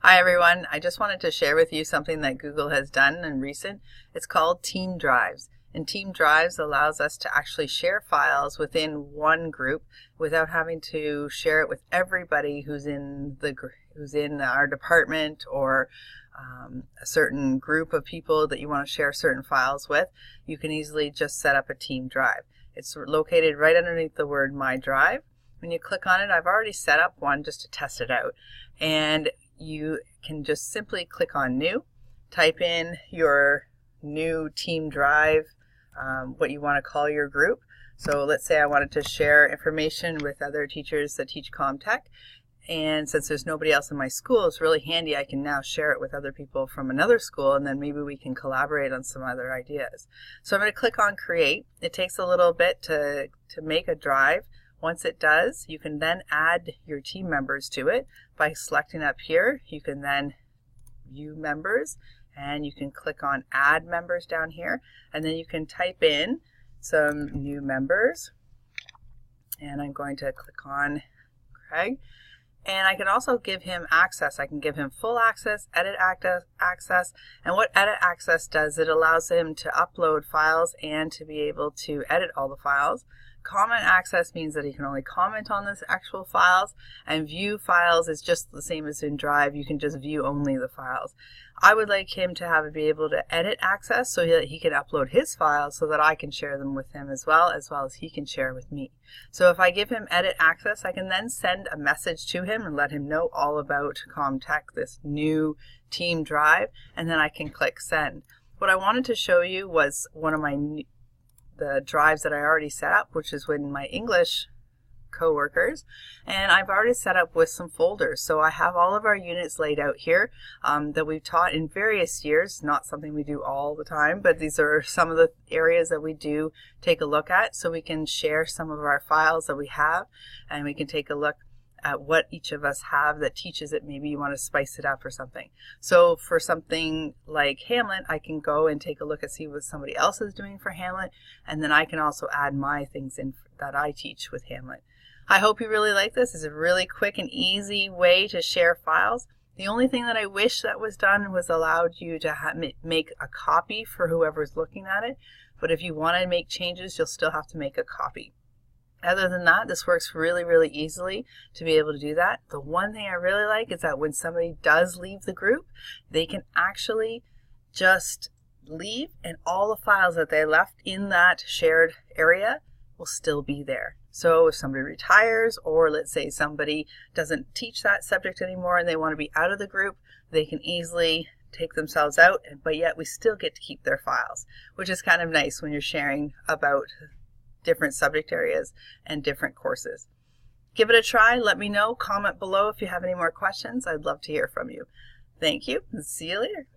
Hi everyone, I just wanted to share with you something that Google has done in recent. It's called Team Drives. And Team Drives allows us to actually share files within one group without having to share it with everybody who's in our department or a certain group of people that you want to share certain files with. You can easily just set up a Team Drive. It's located right underneath the word My Drive. When you click on it, I've already set up one just to test it out. And you can just simply click on New, type in your new Team Drive, what you want to call your group. So let's say I wanted to share information with other teachers that teach CommTech, and since there's nobody else in my school, it's really handy. I can now share it with other people from another school, and then maybe we can collaborate on some other ideas. So I'm going to click on Create. It takes a little bit to make a drive. Once it does, you can then add your team members to it by selecting up here. You can then view members, and you can click on Add Members down here, and then you can type in some new members. And I'm going to click on Craig. And I can also give him access. I can give him full access, edit access, and what edit access does, it allows him to upload files and to be able to edit all the files. Comment access means that he can only comment on the actual files, and view files is just the same as in Drive. You can just view only the files. I would like him to be able to edit access so that he can upload his files so that I can share them with him as well as he can share with me. So if I give him edit access, I can then send a message to him and let him know all about CommTech, this new Team Drive, and then I can click Send. What I wanted to show you was one of the drives that I already set up, which is with my English co-workers, and I've already set up with some folders. So I have all of our units laid out here that we've taught in various years, not something we do all the time, but these are some of the areas that we do take a look at, so we can share some of our files that we have, and we can take a look at what each of us have that teaches it. Maybe you want to spice it up or something. So for something like Hamlet, I can go and take a look and see what somebody else is doing for Hamlet, and then I can also add my things in that I teach with Hamlet. I hope you really like this. It's a really quick and easy way to share files. The only thing that I wish that was done was allowed you to make a copy for whoever's looking at it, but if you want to make changes, you'll still have to make a copy. Other than that, this works really, really easily to be able to do that. The one thing I really like is that when somebody does leave the group, they can actually just leave, and all the files that they left in that shared area will still be there. So if somebody retires, or let's say somebody doesn't teach that subject anymore and they want to be out of the group, they can easily take themselves out, but yet we still get to keep their files, which is kind of nice when you're sharing about different subject areas and different courses. Give it a try. Let me know. Comment below if you have any more questions. I'd love to hear from you. Thank you, and see you later.